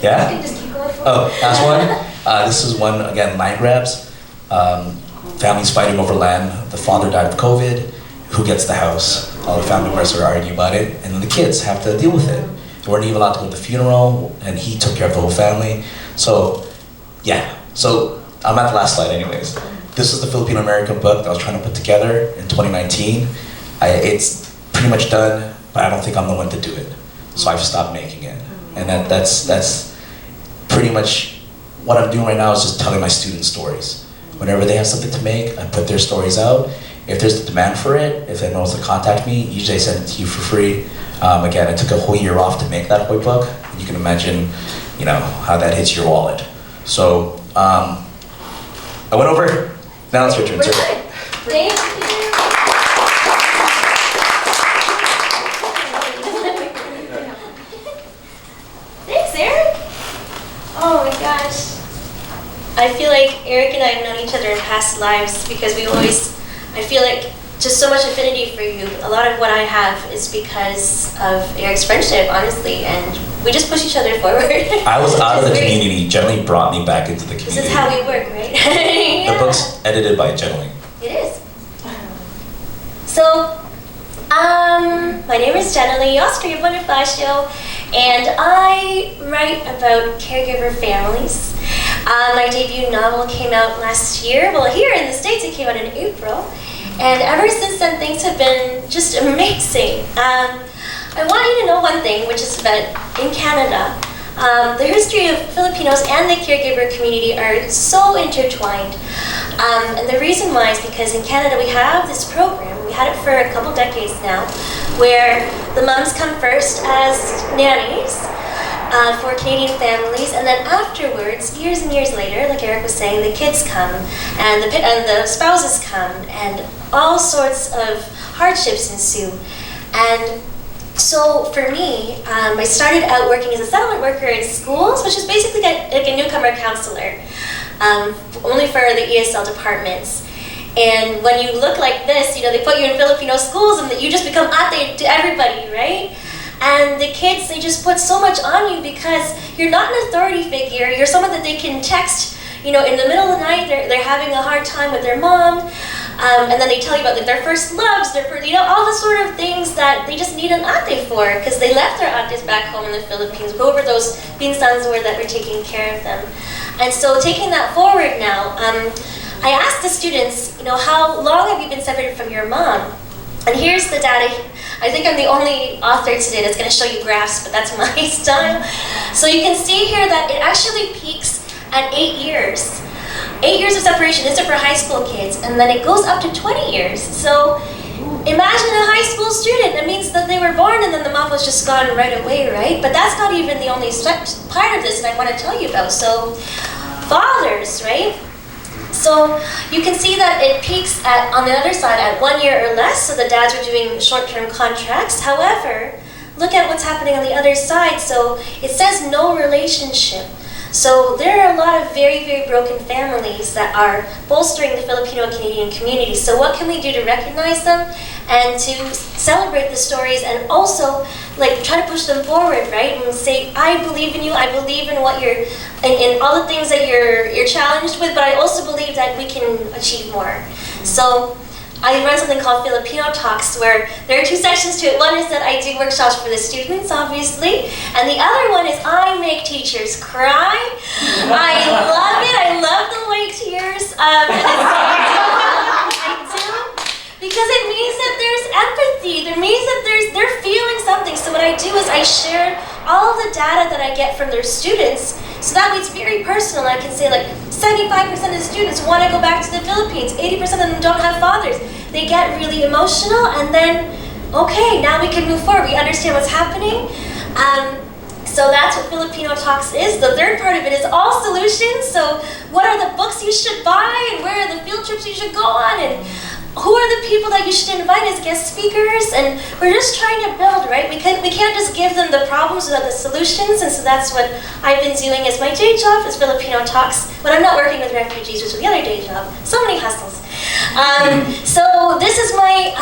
Yeah? You can just keep going for Oh, last one. This is one, again, land grabs. Families fighting over land. The father died of COVID. Who gets the house? All the family members are arguing about it, and then the kids have to deal with it. They weren't even allowed to go to the funeral, and he took care of the whole family. So, yeah. So, I'm at the last slide anyways. This is the Filipino-American book that I was trying to put together in 2019. It's pretty much done, but I don't think I'm the one to do it. So I've stopped making it. And that's pretty much what I'm doing right now, is just telling my students stories. Whenever they have something to make, I put their stories out. If there's a demand for it, if anyone wants to contact me, usually I send it to you for free. Again, I took a whole year off to make that Hoy book. You can imagine, you know, how that hits your wallet. So I went over. Now it's your turn, We're sir. good. Thank you. Thanks, Eric. Oh my gosh. I feel like Eric and I have known each other in past lives because I feel like just so much affinity for you. A lot of what I have is because of Eric's friendship, honestly, and we just push each other forward. I was out of the community. Jennilee brought me back into the community. This is how we work, right? Yeah. The book's edited by Jennilee. It is. So, my name is Jennilee, Austria-Bonifacio, and I write about caregiver families. My debut novel came out last year. Well, here in the States, it came out in April. And ever since then, things have been just amazing. I want you to know one thing, which is that in Canada, the history of Filipinos and the caregiver community are so intertwined. And the reason why is because in Canada we have this program, we had it for a couple decades now, where the moms come first as nannies for Canadian families, and then afterwards, years and years later, like Eric was saying, the kids come, and the spouses come, and all sorts of hardships ensue. And so for me, I started out working as a settlement worker in schools, which is basically like a newcomer counselor, only for the ESL departments. And when you look like this, they put you in Filipino schools and you just become ate to everybody, right? And the kids, they just put so much on you because you're not an authority figure. You're someone that they can text, in the middle of the night, they're having a hard time with their mom. And then they tell you about their first loves, all the sort of things that they just need an ate for because they left their ates back home in the Philippines. Go over those pinsans that were taking care of them. And so taking that forward now, I asked the students, how long have you been separated from your mom? And here's the data. I think I'm the only author today that's going to show you graphs, but that's my style. So you can see here that it actually peaks at 8 years. 8 years of separation, this is for high school kids, and then it goes up to 20 years. So imagine a high school student. That means that they were born and then the mom was just gone right away, right? But that's not even the only part of this that I want to tell you about. So fathers, right? So you can see that it peaks on the other side at 1 year or less, so the dads are doing short-term contracts. However, look at what's happening on the other side. So it says no relationship. So there are a lot of very, very broken families that are bolstering the Filipino-Canadian community. So what can we do to recognize them and to celebrate the stories and also try to push them forward, right? And say, I believe in you, I believe in what you're, in all the things that you're challenged with, but I also believe that we can achieve more. So I run something called Filipino Talks, where there are 2 sections to it. One is that I do workshops for the students, obviously, and the other one is I make teachers cry. I love it. I love the white tears. I do. Because it means that there's empathy. It means that they're feeling something. So what I do is I share all of the data that I get from their students. So that way it's very personal. I can say 75% of the students want to go back to the Philippines. 80% of them don't have fathers. They get really emotional and then, okay, now we can move forward. We understand what's happening. So that's what Filipino Talks is. The third part of it is all solutions. So what are the books you should buy and where are the field trips you should go on and who are the people that you should invite as guest speakers? And we're just trying to build, right? We can't just give them the problems without the solutions, and so that's what I've been doing as my day job, is Filipino Talks, when I'm not working with refugees, which is the other day job. So many hustles. So this is my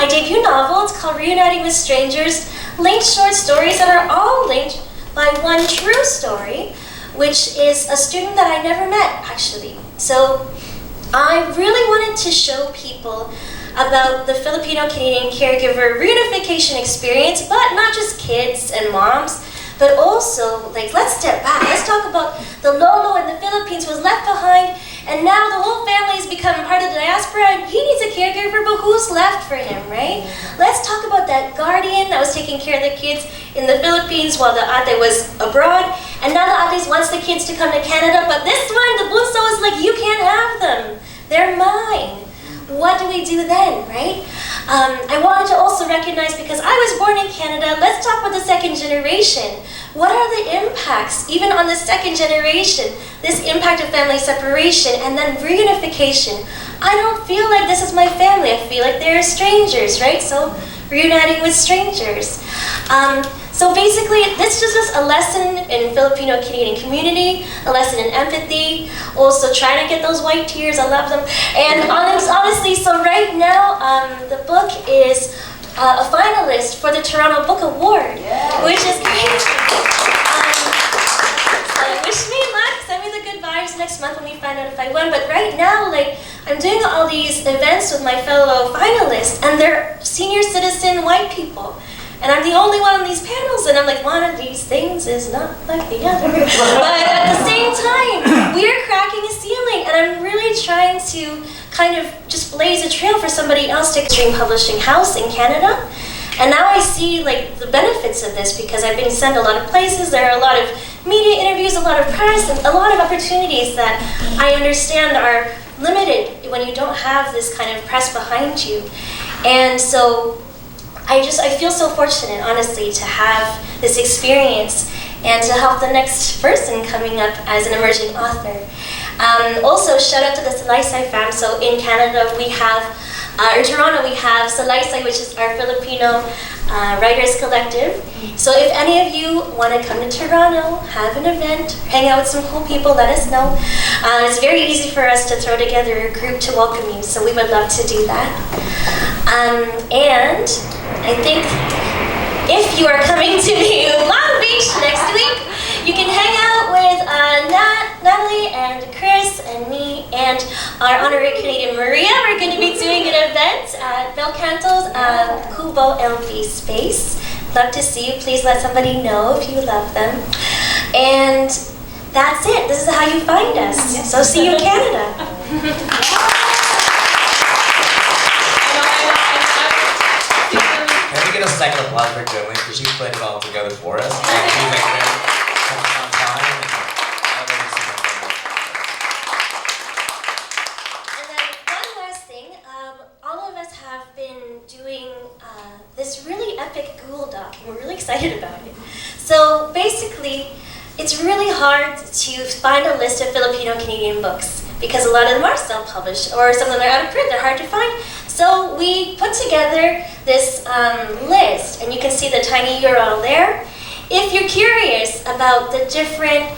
debut novel. It's called Reuniting with Strangers, linked short stories that are all linked by one true story, which is a student that I never met, actually. So I really wanted to show people about the Filipino-Canadian caregiver reunification experience, but not just kids and moms, but also, let's step back. Let's talk about the Lolo in the Philippines was left behind, and now the whole family has become part of the diaspora, and he needs a caregiver, but who's left for him, right? Let's talk about that guardian that was taking care of the kids in the Philippines while the ate was abroad, and now the ate wants the kids to come to Canada, but this one, the bunso, is you can't have them. They're mine. what do we do then, right? I wanted to also recognize, because I was born in Canada, let's talk about the second generation. What are the impacts, even on the second generation, this impact of family separation and then reunification? I don't feel like this is my family. I feel like they're strangers, right? So reuniting with strangers. So basically, this is just a lesson in Filipino-Canadian community, a lesson in empathy, also trying to get those white tears, I love them. And honestly, so right now, the book is a finalist for the Toronto Book Award, which is great. So wish me luck, send me the good vibes next month when we find out if I won. But right now, like, I'm doing all these events with my fellow finalists, and they're senior citizen white people. And I'm the only one on these panels, and I'm like, one of these things is not like the other. But at the same time, we are cracking a ceiling, and I'm really trying to kind of just blaze a trail for somebody else to stream publishing house in Canada. And now I see like the benefits of this, because I've been sent a lot of places. There are a lot of media interviews, a lot of press, and a lot of opportunities that I understand are limited when you don't have this kind of press behind you. And so I feel so fortunate, honestly, to have this experience and to help the next person coming up as an emerging author. Also, shout out to the Salaysay fam. So in Canada, we have, in Toronto, we have Salaysay, which is our Filipino writers collective. So if any of you want to come to Toronto, have an event, hang out with some cool people, let us know. It's very easy for us to throw together a group to welcome you, so we would love to do that. And I think if you are coming to Long Beach next week, you can hang out with Nathalie and Chris and me and our honorary Canadian Maria. We're going to be doing an event at Belcanto's Kubo LV space. Love to see you. Please let somebody know if you love them. And that's it. This is how you find us. So see you in Canada. Can we get a second applause for Jennilee, because she put it all together for us. And she's like very focused on time. And then one last thing, all of us have been doing this really epic Google Doc, and we're really excited about it. So basically, it's really hard to find a list of Filipino-Canadian books, because a lot of them are self-published, or some of them are out of print, they're hard to find. So we put together this list, and you can see the tiny URL there. If you're curious about the different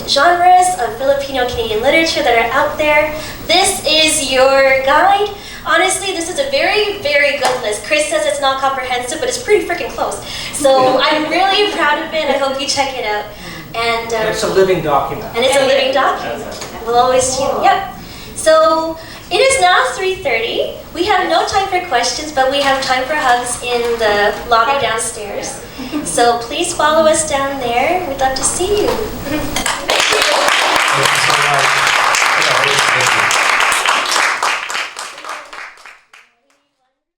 genres of Filipino-Canadian literature that are out there, this is your guide. Honestly, this is a very, very good list. Chris says it's not comprehensive, but it's pretty freaking close. So I'm really proud of it. I hope you check it out. And it's a living document. And it's a living document. We'll always, yep. So it is now 3:30. We have no time for questions, but we have time for hugs in the lobby downstairs. So please follow us down there. We'd love to see you.